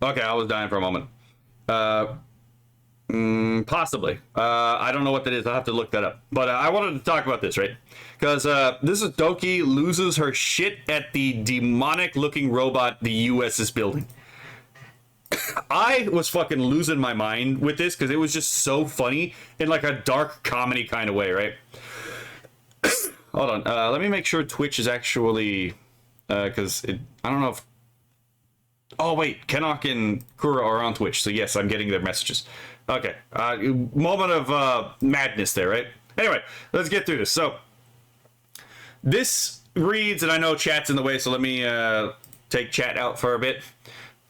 Okay, I was dying for a moment. Possibly. I don't know what that is. I'll have to look that up. But I wanted to talk about this, right? Because this is Doki loses her shit at the demonic-looking robot the U.S. is building. I was fucking losing my mind with this because it was just so funny in like a dark comedy kind of way, right? Hold on. Let me make sure Twitch is actually... because I don't know if... Oh, wait. Kenok and Kura are on Twitch, so yes, I'm getting their messages. Okay. Moment of madness there, right? Anyway, let's get through this. So, this reads, and I know chat's in the way, so let me take chat out for a bit.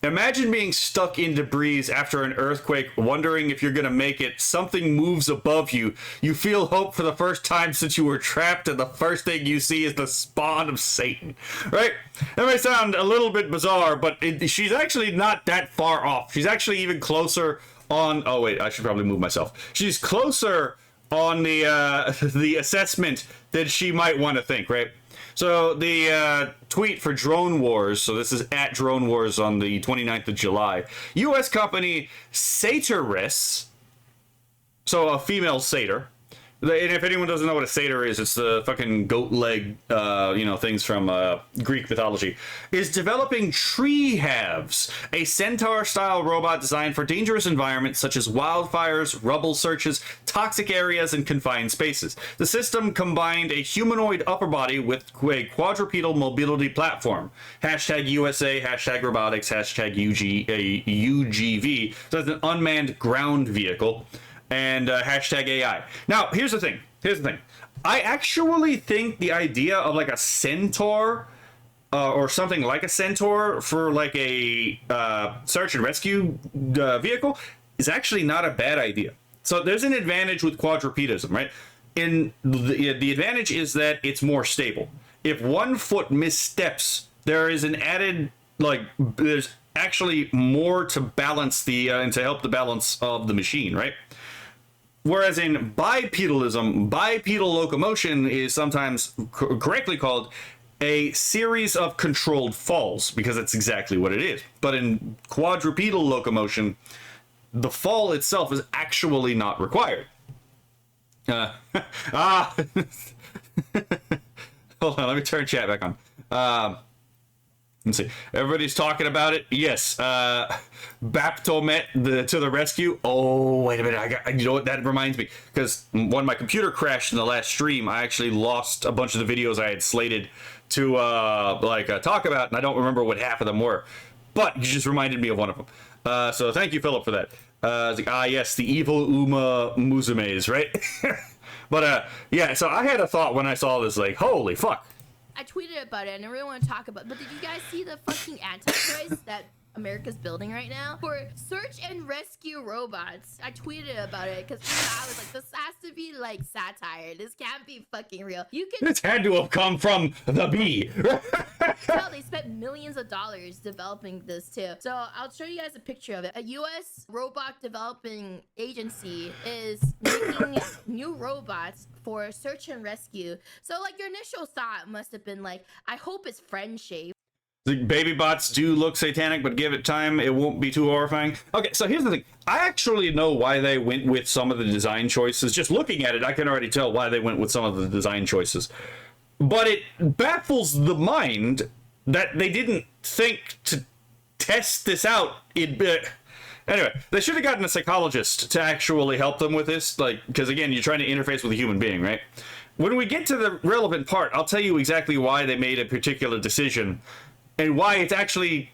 Imagine being stuck in debris after an earthquake, wondering if you're going to make it. Something moves above you. You feel hope for the first time since you were trapped, and the first thing you see is the spawn of Satan. Right? That may sound a little bit bizarre, but she's actually not that far off. She's actually even closer on... Oh, wait, I should probably move myself. She's closer on the assessment than she might want to think, right? So the tweet for Drone Wars, so this is at Drone Wars on the 29th of July. U.S. company Satyris, so a female satyr. And if anyone doesn't know what a satyr is, it's the fucking goat leg, things from Greek mythology, is developing tree halves, a centaur-style robot designed for dangerous environments such as wildfires, rubble searches, toxic areas, and confined spaces. The system combined a humanoid upper body with a quadrupedal mobility platform. Hashtag USA, hashtag robotics, hashtag UGV. So it's an unmanned ground vehicle. And hashtag AI. Now, here's the thing. I actually think the idea of like a centaur or something like a centaur for like a search and rescue vehicle is actually not a bad idea. So there's an advantage with quadrupedism, right? And the advantage is that it's more stable. If one foot missteps, there is an added, there's actually more to balance and to help the balance of the machine, right? Whereas in bipedalism, bipedal locomotion is sometimes correctly called a series of controlled falls, because that's exactly what it is. But in quadrupedal locomotion, the fall itself is actually not required. Hold on, let me turn chat back on. Let's see. Everybody's talking about it. Yes. Baptomet to the rescue. Oh, wait a minute. You know what? That reminds me. Because when my computer crashed in the last stream, I actually lost a bunch of the videos I had slated to talk about, and I don't remember what half of them were. But you just reminded me of one of them. So thank you, Philip, for that. Yes, the evil Uma Musumes, right? But yeah, so I had a thought when I saw this, like, holy fuck. I tweeted about it and I really want to talk about it, but did you guys see the fucking Antichrist that America's building right now for search and rescue robots? I tweeted about it because I was like, this has to be like satire. This can't be fucking real. This had to have come from the bee. No, they spent millions of dollars developing this too. So I'll show you guys a picture of it. A U.S. robot developing agency is making new robots for search and rescue. So like your initial thought must have been like, I hope it's friend shaped. The baby bots do look satanic, but give it time, it won't be too horrifying. Okay, so here's the thing. I actually know why they went with some of the design choices. Just looking at it, I can already tell why they went with some of the design choices. But it baffles the mind that they didn't think to test this out. Anyway, they should have gotten a psychologist to actually help them with this, because again, you're trying to interface with a human being, right? When we get to the relevant part, I'll tell you exactly why they made a particular decision and why it's actually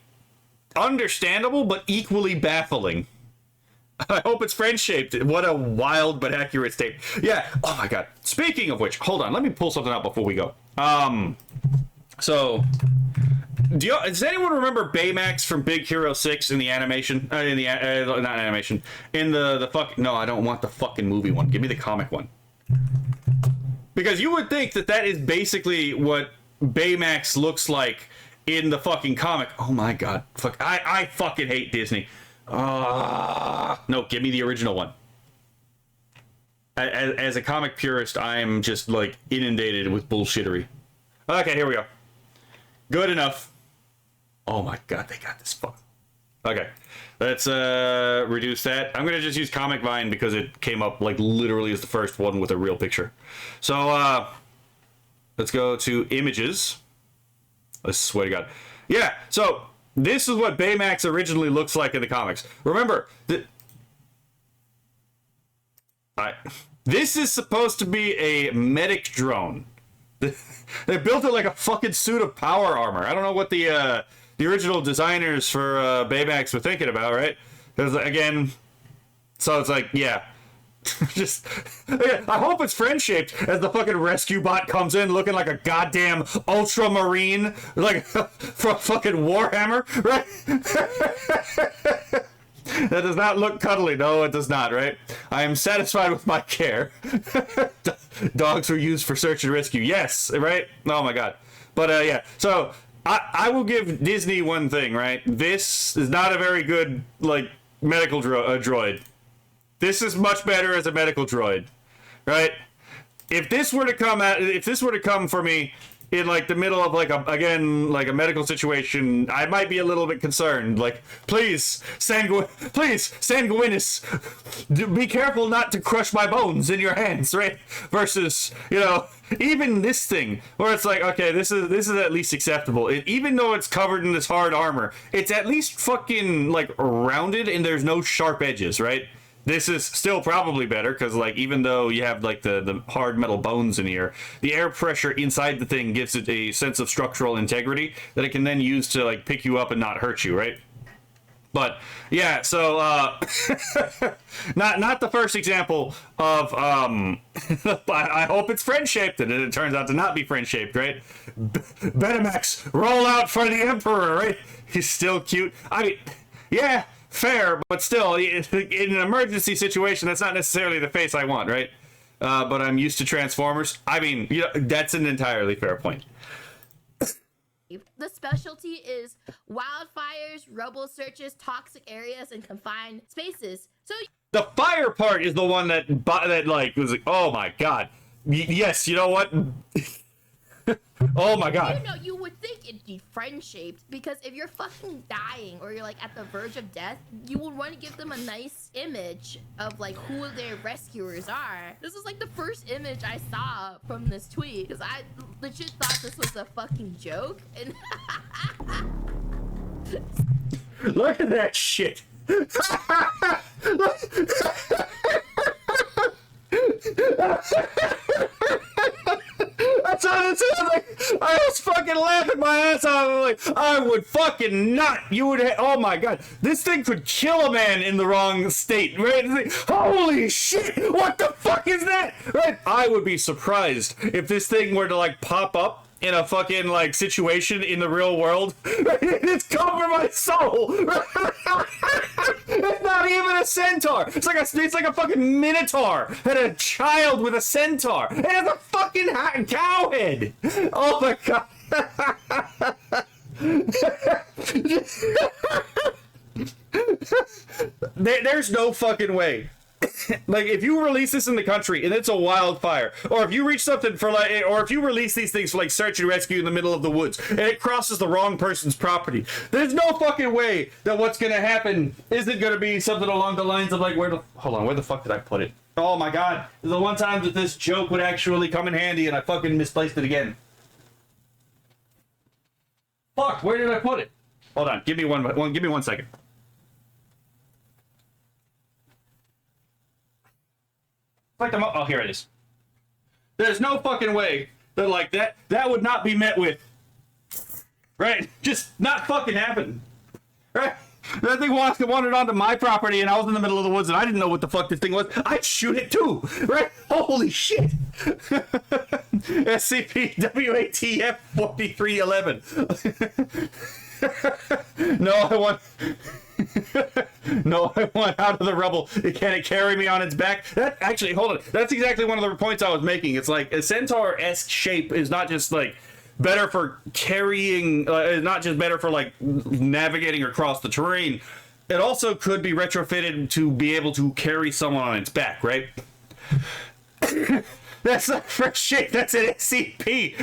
understandable but equally baffling. I hope it's friend-shaped. What a wild but accurate statement. Yeah. Oh my god. Speaking of which, hold on. Let me pull something out before we go. So, does anyone remember Baymax from Big Hero 6 in the animation? Not animation. In the fuck. No, I don't want the fucking movie one. Give me the comic one. Because you would think that is basically what Baymax looks like in the fucking comic. Oh my god. Fuck. I fucking hate Disney. No, give me the original one. As a comic purist, I am just like inundated with bullshittery. Okay, here we go. Good enough. Oh my god, they got this fuck. Okay, let's reduce that. I'm gonna just use Comic Vine because it came up like literally as the first one with a real picture. So let's go to images. I swear to God. Yeah, so this is what Baymax originally looks like in the comics. Remember, this is supposed to be a medic drone. They built it like a fucking suit of power armor. I don't know what the original designers for Baymax were thinking about, right? Because again, so it's like, yeah. Just, I hope it's friend-shaped as the fucking rescue bot comes in looking like a goddamn ultramarine, like from fucking Warhammer, right? That does not look cuddly. No, it does not, right? I am satisfied with my care. Dogs were used for search and rescue. Yes, right? Oh my god. But yeah, so I will give Disney one thing, right? This is not a very good, like, medical droid. This is much better as a medical droid, right? If this were to come for me in like the middle of like a medical situation, I might be a little bit concerned. Like, please, Sanguinis, be careful not to crush my bones in your hands, right? Versus, you know, even this thing where it's like, okay, this is at least acceptable. Even though it's covered in this hard armor, it's at least fucking like rounded and there's no sharp edges, right? This is still probably better because, like, even though you have like the hard metal bones in here, the air pressure inside the thing gives it a sense of structural integrity that it can then use to like pick you up and not hurt you, right? But yeah, so not the first example of I hope it's friend shaped, and it turns out to not be friend shaped, right? Betamax, roll out for the Emperor, right? He's still cute. I mean, yeah. Fair, but still, in an emergency situation, that's not necessarily the face I want, right? But I'm used to Transformers. I mean, you know, that's an entirely fair point. The specialty is wildfires, rubble searches, toxic areas, and confined spaces. So the fire part is the one that like was like, oh my god, yes, you know what? Oh my god. You know, you would think it'd be friend-shaped because if you're fucking dying or you're like at the verge of death, you would want to give them a nice image of like who their rescuers are. This is like the first image I saw from this tweet because I legit thought this was a fucking joke. And look at that shit. That's what it sounds like. I was fucking laughing my ass off. I'm like, I would fucking not. You would. Oh my god, this thing could kill a man in the wrong state. Right? Like, holy shit! What the fuck is that? Right? I would be surprised if this thing were to like pop up in a fucking like situation in the real world. It's come for my soul. It's not even a centaur. It's like a fucking minotaur and a child with a centaur. It has a fucking cow head. Oh my god. There's no fucking way. Like, if you release this in the country and it's a wildfire, or if you reach something for like, or if you release these things for like search and rescue in the middle of the woods and it crosses the wrong person's property, there's no fucking way that what's gonna happen isn't gonna be something along the lines of like, where the fuck did I put it? Oh my god, this is the one time that this joke would actually come in handy and I fucking misplaced it again. Fuck, where did I put it? Hold on, give me one second. Like oh, here it is. There's no fucking way that like that would not be met with, right? Just not fucking happen, right? That thing wandered onto my property and I was in the middle of the woods and I didn't know what the fuck this thing was. I'd shoot it too, right? Holy shit! SCP WTF 4311. No, I want out of the rubble. Can it carry me on its back? That actually, hold on. That's exactly one of the points I was making. It's like a centaur-esque shape is not just like better for carrying, not just better for like navigating across the terrain. It also could be retrofitted to be able to carry someone on its back, right? That's not fresh shit. That's an SCP.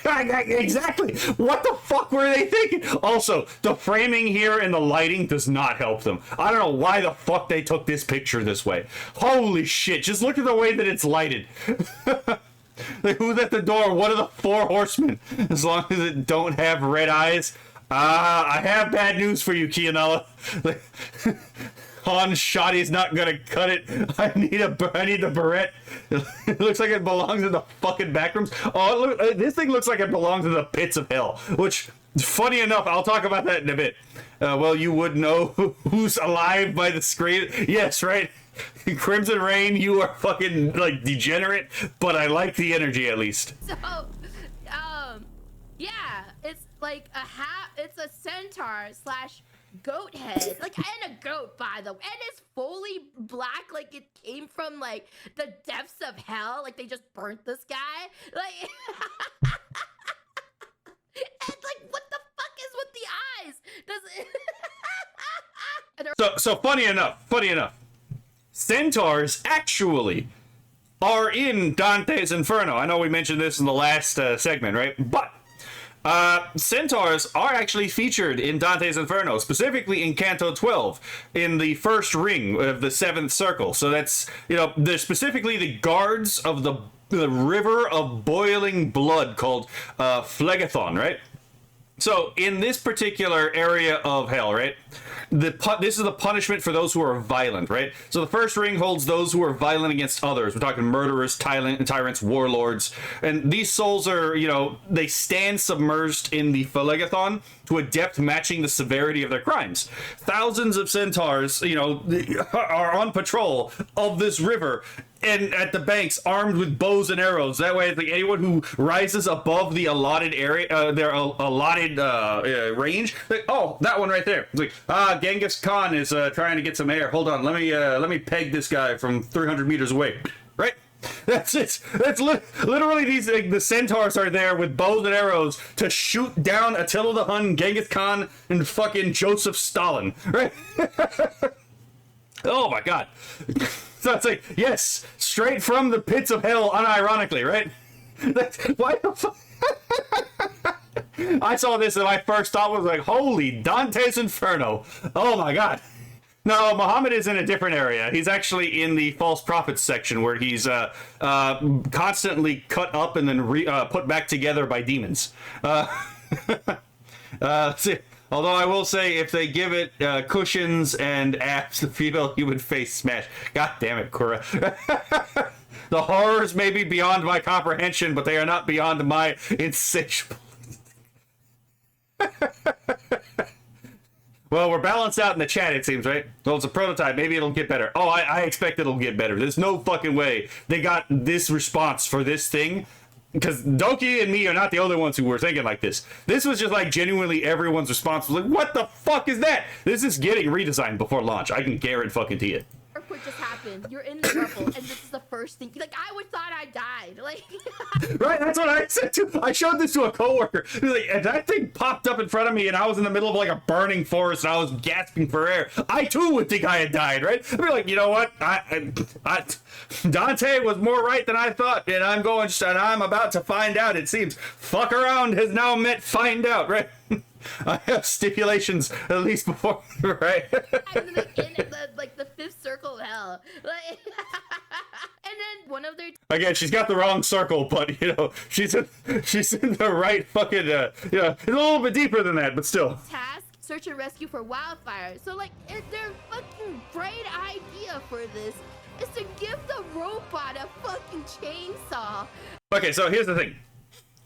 Exactly. What the fuck were they thinking? Also, the framing here and the lighting does not help them. I don't know why the fuck they took this picture this way. Holy shit. Just look at the way that it's lighted. Like, who's at the door? What are the 4 horsemen? As long as it don't have red eyes. I have bad news for you, Kianella. Han Shoddy's not gonna cut it. I need the barrette. It looks like it belongs in the fucking backrooms. Oh, look, this thing looks like it belongs in the pits of hell. Which, funny enough, I'll talk about that in a bit. Well, you would know who's alive by the screen. Yes, right. Crimson Rain, you are fucking like degenerate, but I like the energy at least. So, yeah, it's like it's a centaur / goat head, like, and a goat, by the way, and it's fully black, like it came from like the depths of hell, like they just burnt this guy, like. And like, what the fuck is with the eyes? So funny enough, centaurs actually are in Dante's Inferno. I know we mentioned this in the last segment, right? But centaurs are actually featured in Dante's Inferno, specifically in Canto 12, in the first ring of the 7th circle. So that's, you know, they're specifically the guards of the river of boiling blood called Phlegethon, right? So in this particular area of hell, right, this is the punishment for those who are violent, right? So the first ring holds those who are violent against others. We're talking murderers, tyrants, warlords, and these souls are, you know, they stand submerged in the Phlegethon to a depth matching the severity of their crimes. Thousands of centaurs, you know, are on patrol of this river and at the banks, armed with bows and arrows. That way, it's like anyone who rises above the allotted area, their allotted range, like, oh, that one right there. It's like, Genghis Khan is trying to get some air. Hold on, let me peg this guy from 300 meters away. Right? That's it. That's literally these. Like, the centaurs are there with bows and arrows to shoot down Attila the Hun, Genghis Khan, and fucking Joseph Stalin. Right? Oh my god. So it's like, yes, straight from the pits of hell, unironically, right? That's why the fuck. I saw this and my first thought was like, holy Dante's Inferno. Oh my god. No, Muhammad is in a different area. He's actually in the false prophets section where he's constantly cut up and then put back together by demons. See, although I will say, if they give it cushions and abs, the female human face smash. God damn it, Kura. The horrors may be beyond my comprehension, but they are not beyond my insatiable. Well, we're balanced out in the chat, it seems, right? Well, it's a prototype. Maybe it'll get better. Oh, I expect it'll get better. There's no fucking way they got this response for this thing. Because Doki and me are not the only ones who were thinking like this. This was just like genuinely everyone's response was like, what the fuck is that? This is getting redesigned before launch. I can guarantee it. What just happened? You're in the trouble, and this is the first thing. Like, I would thought I died. Like, right? That's what I said too. I showed this to a coworker. He was like, and that thing popped up in front of me, and I was in the middle of like a burning forest, and I was gasping for air. I too would think I had died, right? I'd be like, you know what? Dante was more right than I thought, and I'm about to find out. It seems fuck around has now meant find out, right? I have stipulations at least before, right? I'm in the 5th circle of hell. Like, and then one of their again, she's got the wrong circle, but you know, she's in the right fucking it's a little bit deeper than that, but still. Task: search and rescue for wildfire. So like, their fucking bright idea for this is to give the robot a fucking chainsaw. Okay, so here's the thing.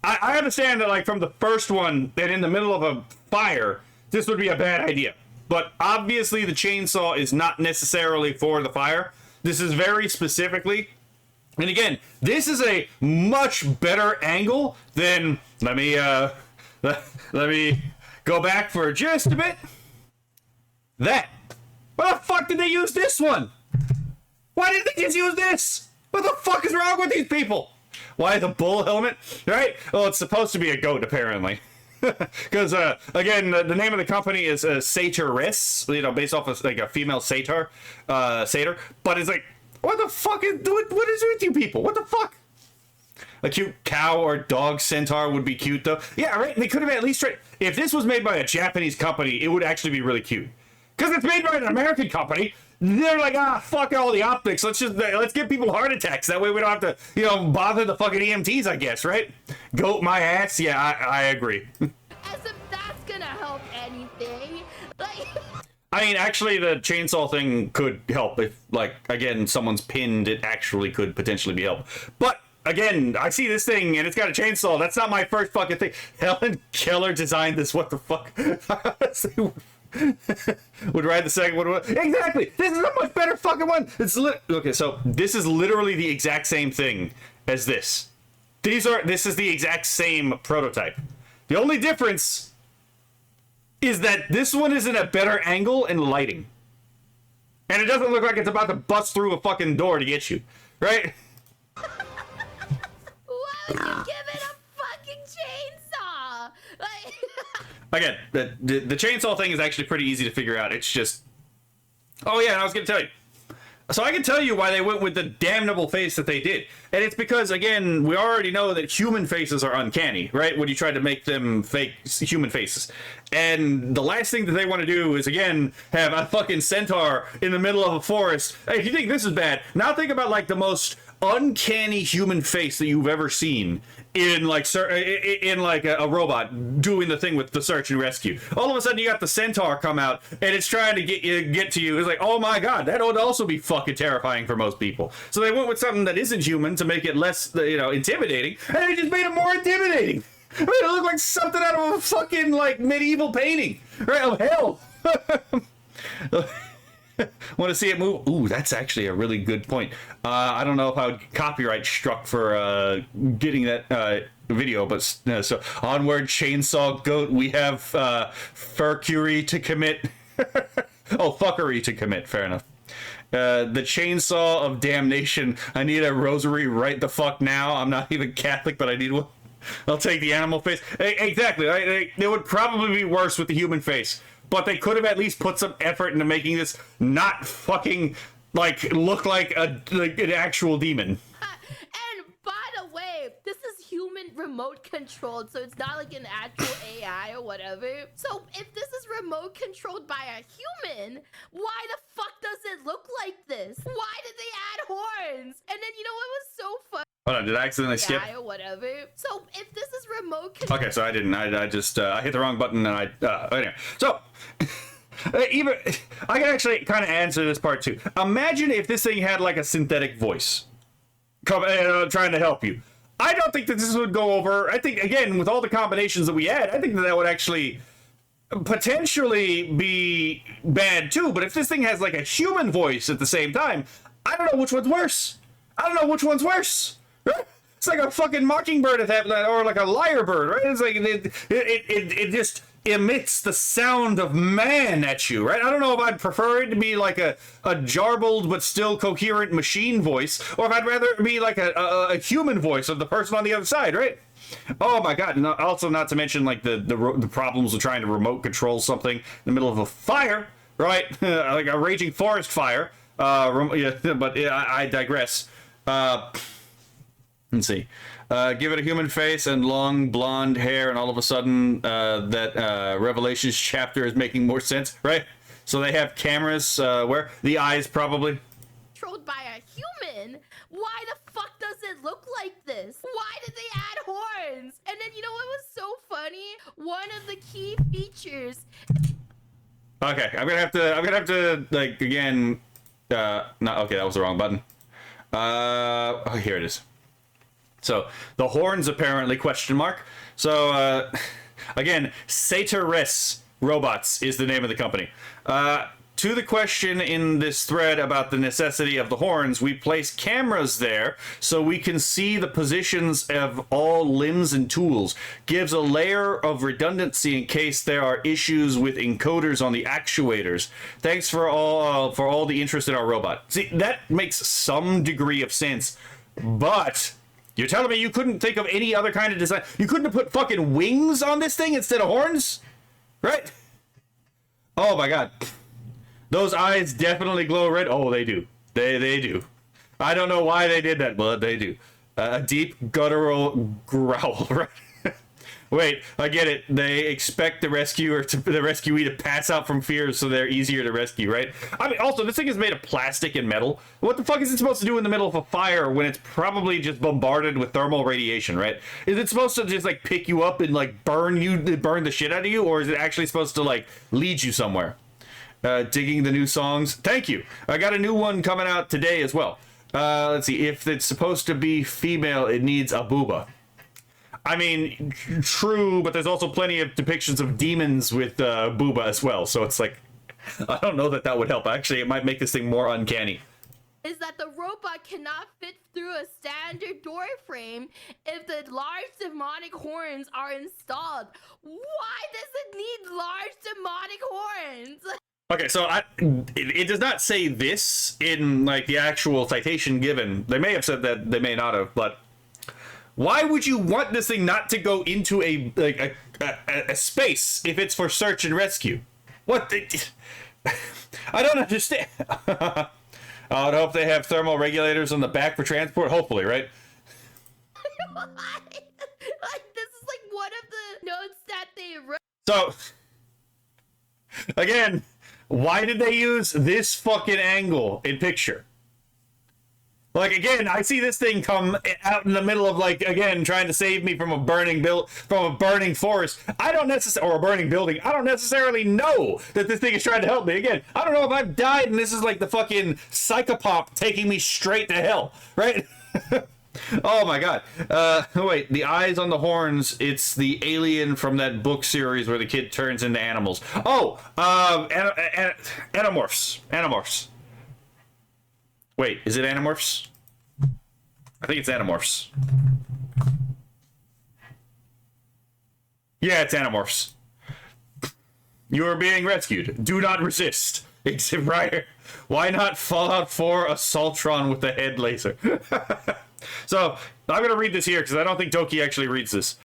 I understand that, like, from the first one, that in the middle of a fire, this would be a bad idea. But obviously, the chainsaw is not necessarily for the fire. This is very specifically, and again, this is a much better angle than. Let me go back for just a bit. That. Why the fuck did they use this one? Why didn't they just use this? What the fuck is wrong with these people? Why the bull helmet? Right? Well, it's supposed to be a goat, apparently. Because, again, the name of the company is Satyr, you know, based off of, like, a female satyr. But it's like, What the fuck is what is with you people? What the fuck? A cute cow or dog centaur would be cute though. Yeah, right. They could have at least tried. If this was made by a Japanese company, it would actually be really cute. Because it's made by an American company. They're like, fuck all the optics. Let's give people heart attacks. That way we don't have to, bother the fucking EMTs, I guess, right? Goat my ass. Yeah, I agree. As if that's gonna help anything. Like. I mean, actually, the chainsaw thing could help if, like, again, someone's pinned. It actually could potentially be helped. But again, I see this thing and it's got a chainsaw. That's not my first fucking thing. Helen Keller designed this. What the fuck? Would ride the second one. Exactly. This is a much better fucking one. Okay, so this is literally the exact same thing as this. This is the exact same prototype. The only difference is that this one is in a better angle and lighting. And it doesn't look like it's about to bust through a fucking door to get you. Right? Why would you give it a fucking chainsaw? Like. Again, the chainsaw thing is actually pretty easy to figure out. It's just... Oh yeah, and I was going to tell you. So I can tell you why they went with the damnable face that they did. And it's because, again, we already know that human faces are uncanny, right? When you try to make them fake human faces. And the last thing that they want to do is, again, have a fucking centaur in the middle of a forest. Hey, if you think this is bad, now think about, like, the most uncanny human face that you've ever seen in like a robot doing the thing with the search and rescue. All of a sudden you got the centaur come out and it's trying to get to you. It's like, oh my god, that would also be fucking terrifying for most people. So they went with something that isn't human to make it less intimidating, and they just made it more intimidating. I mean, it looked like something out of a fucking like medieval painting, right? Of hell. Want to see it move? Ooh, that's actually a really good point. I don't know if I would copyright struck for getting that video, but so onward, chainsaw goat. We have furcury to commit. Oh, fuckery to commit. Fair enough. The chainsaw of damnation. I need a rosary right the fuck now. I'm not even Catholic, but I need one. I'll take the animal face. Exactly. It would probably be worse with the human face. But they could have at least put some effort into making this not fucking, like, look like an actual demon. And by the way, this is human remote controlled, so it's not like an actual AI or whatever. So if this is remote controlled by a human, why the fuck does it look like this? Why did they add horns? And then you know what was so funny? Hold on, did I accidentally skip? Or whatever. So if this is remote okay, so I didn't. I just I hit the wrong button and anyway. So even I can actually kind of answer this part too. Imagine if this thing had like a synthetic voice, trying to help you. I don't think that this would go over. I think again with all the combinations that we had, I think that would actually potentially be bad too. But if this thing has like a human voice at the same time, I don't know which one's worse. It's like a fucking mockingbird at that, or like a lyrebird, right? It's like it just emits the sound of man at you, right? I don't know if I'd prefer it to be like a jarbled but still coherent machine voice, or if I'd rather it be like a human voice of the person on the other side, right? Oh my god! And also, not to mention like the problems of trying to remote control something in the middle of a fire, right? Like a raging forest fire. But I digress. Let's see. Give it a human face and long blonde hair, and all of a sudden that Revelations chapter is making more sense, right? So they have cameras where the eyes probably controlled by a human. Why the fuck does it look like this? Why did they add horns? And then you know what was so funny? One of the key features. Okay, I'm gonna have to like again. No, okay, that was the wrong button. Oh, here it is. So the horns apparently question mark. So again, Centaur Robots is the name of the company. To the question in this thread about the necessity of the horns, we place cameras there so we can see the positions of all limbs and tools. Gives a layer of redundancy in case there are issues with encoders on the actuators. Thanks for all the interest in our robot. See, that makes some degree of sense, but you're telling me you couldn't think of any other kind of design? You couldn't have put fucking wings on this thing instead of horns? Right? Oh my god. Those eyes definitely glow red. Oh, they do. They do. I don't know why they did that, but they do. A deep guttural growl, right? Wait, I get it. They expect the rescuee to pass out from fear, so they're easier to rescue, right? I mean, also, this thing is made of plastic and metal. What the fuck is it supposed to do in the middle of a fire when it's probably just bombarded with thermal radiation, right? Is it supposed to just, like, pick you up and, like, burn the shit out of you, or is it actually supposed to, like, lead you somewhere? Digging the new songs. Thank you. I got a new one coming out today as well. Let's see. If it's supposed to be female, it needs a booba. I mean, true, but there's also plenty of depictions of demons with booba as well. So it's like, I don't know that would help. Actually, it might make this thing more uncanny. Is that the robot cannot fit through a standard door frame if the large demonic horns are installed. Why does it need large demonic horns? Okay, so it does not say this in, like, the actual citation given. They may have said that, they may not have, but why would you want this thing not to go into a space if it's for search and rescue? What? I don't understand. I would hope they have thermal regulators on the back for transport. Hopefully, right? Like, this is like one of the notes that they wrote. So, again, why did they use this fucking angle in picture? Like, again, I see this thing come out in the middle of, like, again, trying to save me from a burning forest. I don't necessarily, or a burning building. I don't necessarily know that this thing is trying to help me. Again, I don't know if I've died and this is like the fucking psychopop taking me straight to hell, right? Oh my god. Wait, the eyes on the horns, it's the alien from that book series where the kid turns into animals. Oh, Animorphs. Animorphs. Wait, is it Animorphs? I think it's Animorphs. Yeah, it's Animorphs. You are being rescued. Do not resist. It's right. Why not Fallout 4 Assaultron with the head laser? So, I'm going to read this here because I don't think Doki actually reads this.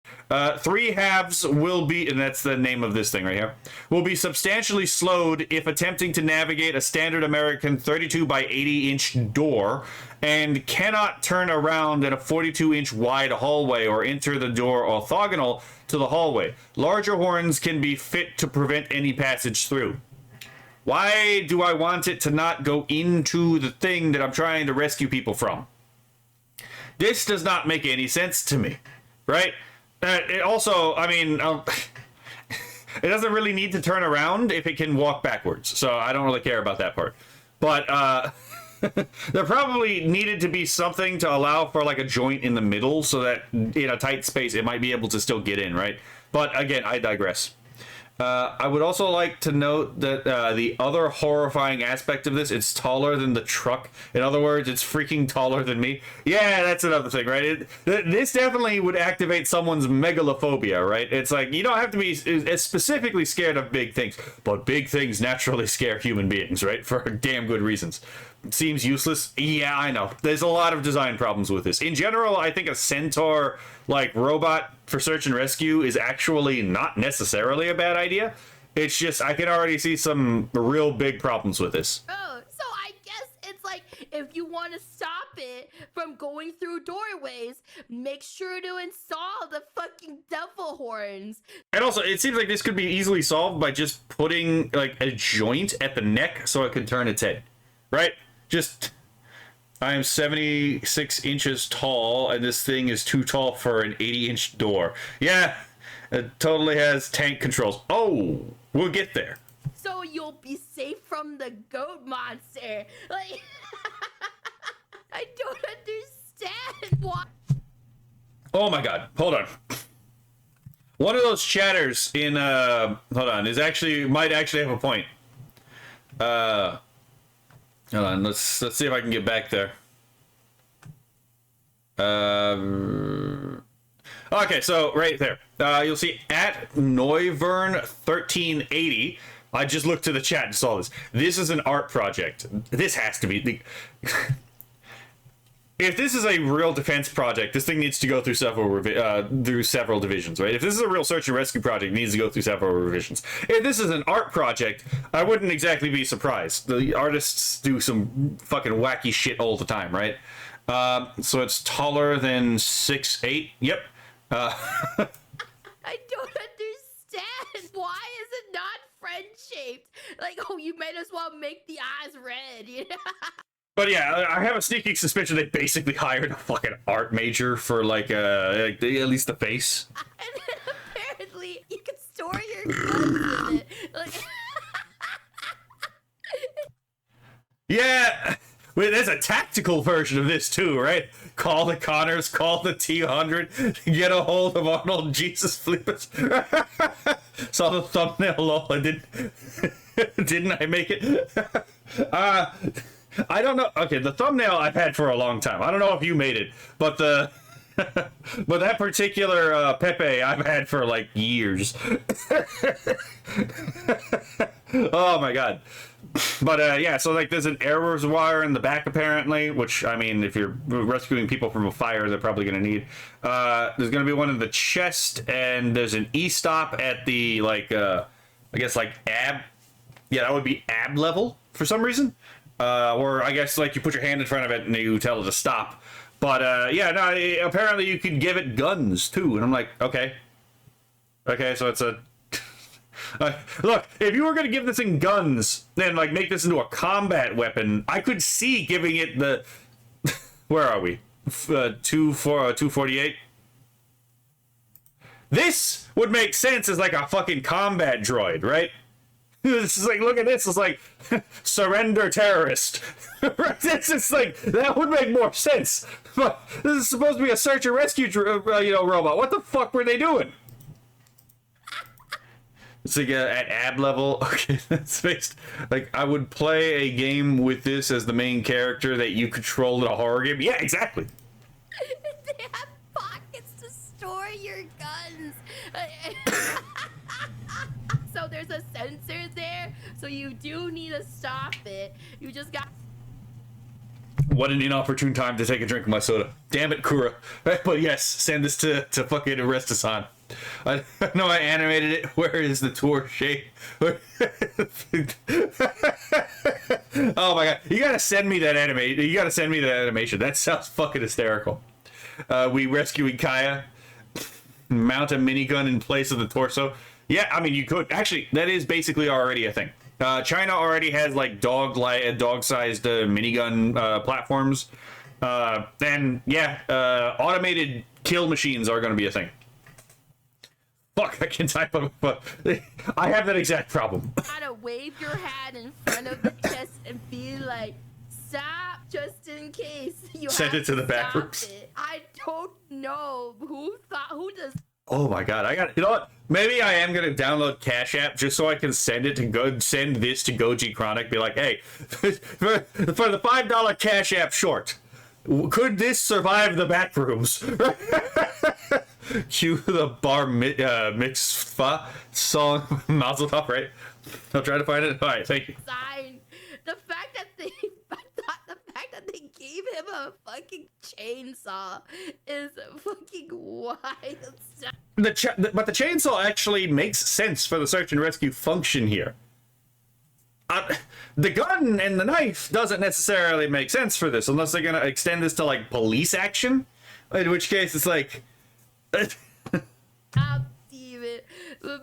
3 halves will be, and that's the name of this thing right here, will be substantially slowed if attempting to navigate a standard American 32 by 80 inch door and cannot turn around in a 42 inch wide hallway or enter the door orthogonal to the hallway. Larger horns can be fit to prevent any passage through. Why do I want it to not go into the thing that I'm trying to rescue people from? This does not make any sense to me, right? It also, I mean, it doesn't really need to turn around if it can walk backwards, so I don't really care about that part. But there probably needed to be something to allow for like a joint in the middle so that in a tight space it might be able to still get in, right? But again, I digress. I would also like to note that the other horrifying aspect of this, it's taller than the truck. In other words, it's freaking taller than me. Yeah, that's another thing, right? This definitely would activate someone's megalophobia, right? It's like, you don't have to be specifically scared of big things, but big things naturally scare human beings, right? For damn good reasons. Seems useless. Yeah, I know. There's a lot of design problems with this. In general, I think a centaur like robot for search and rescue is actually not necessarily a bad idea. It's just I can already see some real big problems with this. Oh, so I guess it's like if you want to stop it from going through doorways, make sure to install the fucking devil horns. And also, it seems like this could be easily solved by just putting like a joint at the neck so it can turn its head, right? Just, I am 76 inches tall, and this thing is too tall for an 80-inch door. Yeah, it totally has tank controls. Oh, we'll get there. So you'll be safe from the goat monster. Like, I don't understand why. Oh my god, hold on. One of those chatters in, hold on, might actually have a point. Hold on, let's see if I can get back there. Okay, so right there. You'll see at Noivern1380. I just looked to the chat and saw this. This is an art project. This has to be if this is a real defense project, this thing needs to go through several divisions, right? If this is a real search and rescue project, it needs to go through several revisions. If this is an art project, I wouldn't exactly be surprised. The artists do some fucking wacky shit all the time, right? So it's taller than 6'8". Yep. I don't understand. Why is it not friend shaped? Like, oh, you might as well make the eyes red, you know? But yeah, I have a sneaking suspicion they basically hired a fucking art major for like at least the face. And then apparently you can store your guns in it. Like Yeah, wait, there's a tactical version of this too, right? Call the Connors, call the T100, get a hold of Arnold Jesus Flippers. Saw the thumbnail, lol, I didn't I make it? I don't know. Okay, the thumbnail I've had for a long time. I don't know if you made it, but the but that particular Pepe I've had for like years. Oh my god. But yeah, so like there's an air reservoir in the back apparently, which I mean, if you're rescuing people from a fire, they're probably gonna need. There's gonna be one in the chest, and there's an e-stop at the like I guess like ab. Yeah, that would be ab level for some reason. Or I guess like you put your hand in front of it and you tell it to stop. But yeah, no, apparently you can give it guns too, and I'm like, okay, so it's a look. If you were gonna give this thing guns, then like make this into a combat weapon, I could see giving it the where are we? 248. This would make sense as like a fucking combat droid, right? It's just like, look at this. It's like, surrender terrorist. Right? It's just like, that would make more sense. But this is supposed to be a search and rescue, robot. What the fuck were they doing? It's like at ab level. Okay, that's based. Like, I would play a game with this as the main character that you control in a horror game. Yeah, exactly. they have pockets to store your guns. So there's a sensor there, so you do need to stop it. You just got. What an inopportune time to take a drink of my soda. Damn it, Kura. But yes, send this to fucking Arrest-a-san. I know I animated it. Where is the tour shape? Oh my god. You gotta send me that animation. That sounds fucking hysterical. We rescuing Kaya. Mount a minigun in place of the torso. Yeah, I mean, you could. Actually, that is basically already a thing. China already has, like, dog-sized minigun platforms. And, yeah, automated kill machines are going to be a thing. Fuck, I can type on my phone. I have that exact problem. You gotta wave your hand in front of the chest and be like, stop, just in case. You send it to the back rooms. I don't know who does. Oh my god, you know what? Maybe I am gonna download Cash App just so I can send this to Goji Chronic. Be like, hey, for the $5 Cash App short, could this survive the back rooms? Cue the bar mitzvah song, Mazel Tov, right? I'll try to find it. All right, thank you. Sign. The fact that they gave him a fucking chainsaw is fucking wild. But the chainsaw actually makes sense for the search and rescue function here. The gun and the knife doesn't necessarily make sense for this unless they're gonna extend this to like police action, in which case it's like Stop, Steven.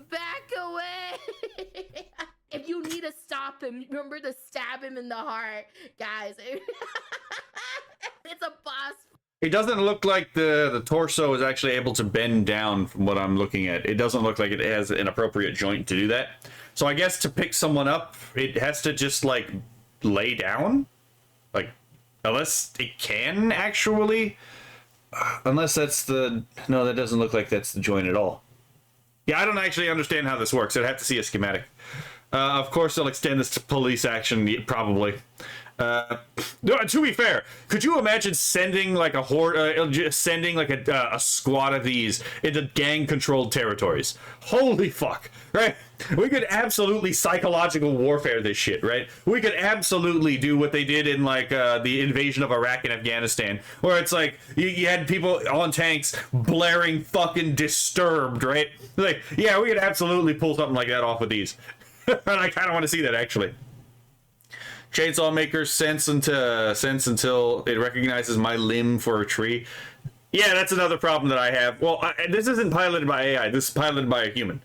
Back away. If you need to stop him, remember to stab him in the heart, guys. It's a boss. It doesn't look like the torso is actually able to bend down from what I'm looking at. It doesn't look like it has an appropriate joint to do that. So I guess to pick someone up, it has to just like lay down. Like, unless it can actually. Unless that's the... No, that doesn't look like that's the joint at all. Yeah, I don't actually understand how this works. I'd have to see a schematic. Of course, they'll extend this to police action, probably. No, to be fair, could you imagine sending like a horde, sending like a squad of these into gang-controlled territories? Holy fuck, right? We could absolutely psychological warfare this shit, right? We could absolutely do what they did in like the invasion of Iraq and Afghanistan, where it's like you had people on tanks blaring fucking Disturbed, right? Like, yeah, we could absolutely pull something like that off with these. And I kind of want to see that, actually. Chainsaw maker sense until it recognizes my limb for a tree. Yeah, that's another problem that I have. Well, this isn't piloted by AI. This is piloted by a human.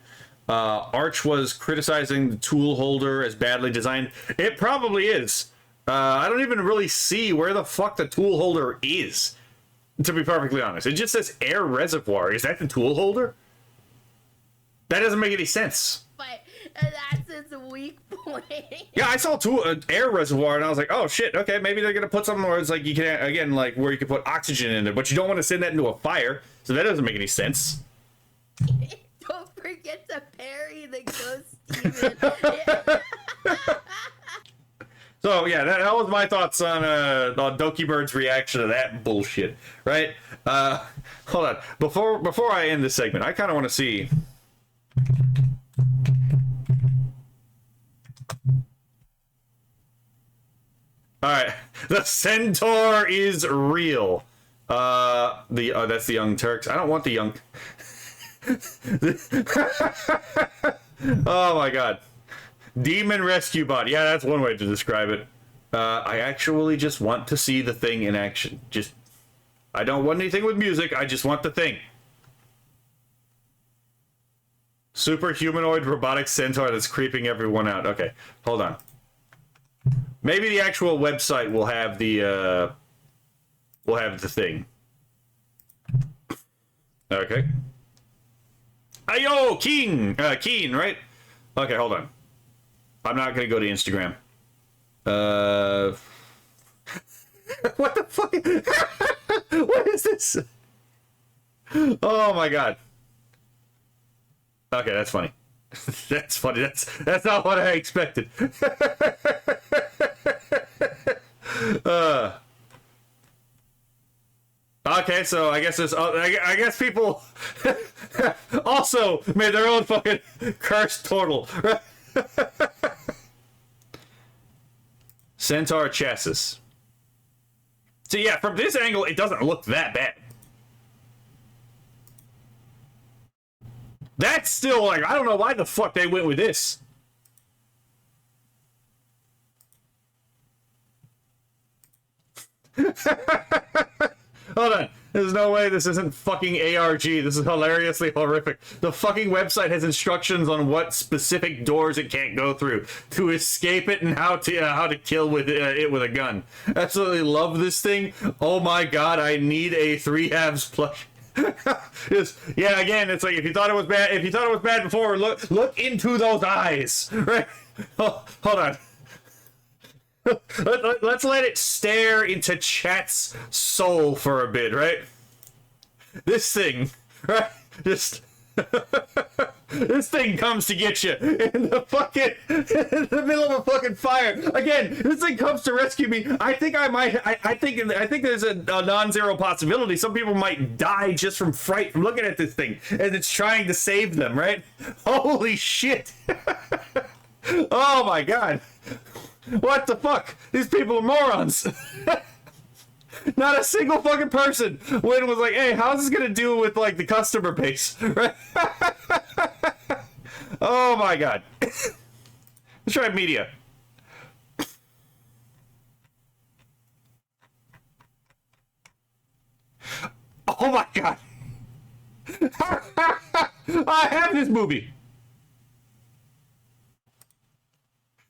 Arch was criticizing the tool holder as badly designed. It probably is. I don't even really see where the fuck the tool holder is, to be perfectly honest. It just says air reservoir. Is that the tool holder? That doesn't make any sense. But that's its weak point. Yeah, I saw an air reservoir and I was like, oh shit, okay, maybe they're gonna put something where it's like you can, again, like where you can put oxygen in there, but you don't want to send that into a fire, so that doesn't make any sense. Don't forget to parry the ghost, Steven. So yeah, that was my thoughts on Doki Bird's reaction to that bullshit, right? Hold on, before I end this segment, I kind of want to see. All right, the centaur is real. That's the Young Turks. I don't want the Young. Oh my god, demon rescue bot. Yeah, that's one way to describe it. I actually just want to see the thing in action. I don't want anything with music. I just want the thing. Super humanoid robotic centaur that's creeping everyone out. Okay, hold on. Maybe the actual website will have the thing. Okay. Ayo, Keen, right? Okay, hold on. I'm not gonna go to Instagram. What the fuck? What is this? Oh my god. Okay, that's funny. That's funny. That's not what I expected. Okay, so I guess I guess people also made their own fucking cursed turtle. Centaur chassis. So yeah, from this angle, it doesn't look that bad. That's still like, I don't know why the fuck they went with this. Hold on. There's no way this isn't fucking ARG. This is hilariously horrific. The fucking website has instructions on what specific doors it can't go through to escape it and how to kill with it with a gun. Absolutely love this thing. Oh my god, I need a 3/2 plush. Yeah, again, it's like if you thought it was bad before, look into those eyes. Right? Oh, hold on. Let's let it stare into chat's soul for a bit, right? This thing, right? Just this thing comes to get you in the middle of a fucking fire. Again, this thing comes to rescue me. I think there's a non-zero possibility. Some people might die just from fright from looking at this thing as it's trying to save them, right? Holy shit! Oh my god. What the fuck? These people are morons. Not a single fucking person when was like, hey, how's this gonna deal with like the customer base? Right? Oh my god. Let's try media. Oh my god. I have this movie.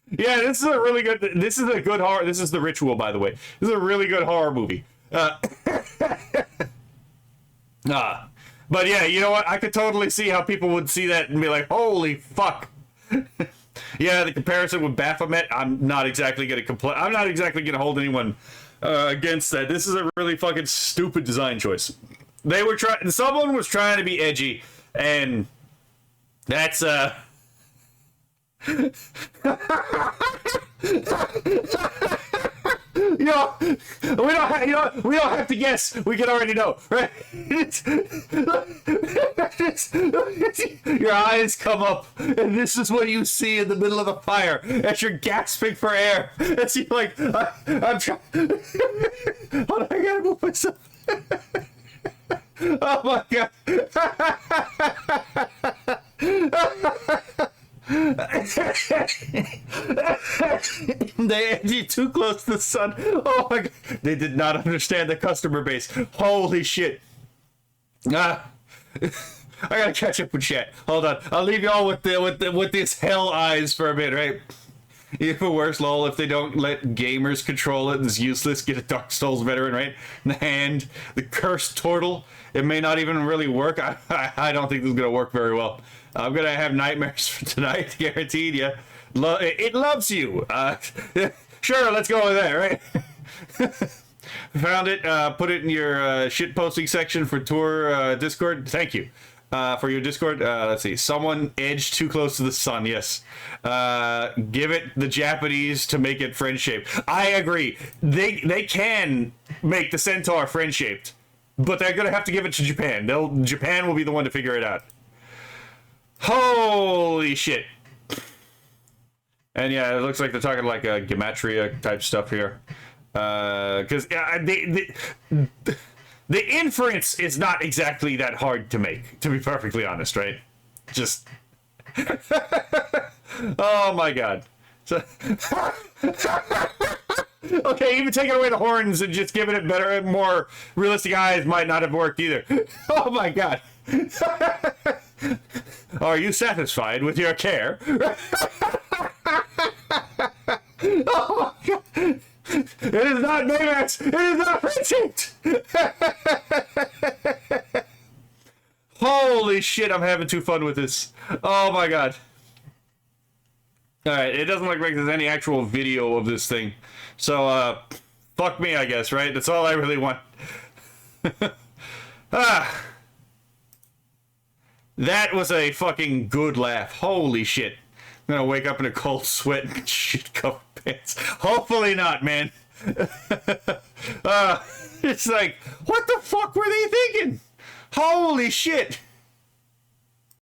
Yeah, this is a really good. This is a good horror. This is The Ritual, by the way. This is a really good horror movie. But yeah, you know what? I could totally see how people would see that and be like, "Holy fuck!" Yeah, the comparison with Baphomet. I'm not exactly gonna complain. I'm not exactly gonna hold anyone against that. This is a really fucking stupid design choice. They were trying. Someone was trying to be edgy, and that's We don't have to guess. We can already know, right? Your eyes come up, and this is what you see in the middle of the fire as you're gasping for air. As you're like, I'm trying. Hold on, I gotta move myself. Oh my god. They edged too close to the sun. Oh my god. They did not understand the customer base. Holy shit. I gotta catch up with chat. Hold on. I'll leave y'all with this hell eyes for a bit, right? Even worse, lol, if they don't let gamers control it, it's useless. Get a Dark Souls veteran, right? In the hand, the cursed turtle. It may not even really work. I don't think this is gonna work very well. I'm gonna have nightmares for tonight, guaranteed. Yeah, it loves you. Sure, let's go with that, right? Found it. Put it in your shit posting section for tour Discord. Thank you for your Discord. Let's see. Someone edged too close to the sun. Yes. Give it the Japanese to make it friend shaped. I agree. They can make the centaur friend shaped, but they're gonna have to give it to Japan. Japan will be the one to figure it out. Holy shit. And yeah, it looks like they're talking like a gematria type stuff here. Because the inference is not exactly that hard to make, to be perfectly honest, right? Just... oh my god. So... okay, even taking away the horns and just giving it better and more realistic eyes might not have worked either. Oh my god. Are you satisfied with your care? Oh my god. It is not Baymax! It is not friendshaped! Holy shit, I'm having too fun with this. Oh my god. Alright, it doesn't look like there's any actual video of this thing. So, fuck me, I guess, right? That's all I really want. That was a fucking good laugh. Holy shit. I'm gonna wake up in a cold sweat and shit covered pants. Hopefully not, man. It's like, what the fuck were they thinking? Holy shit.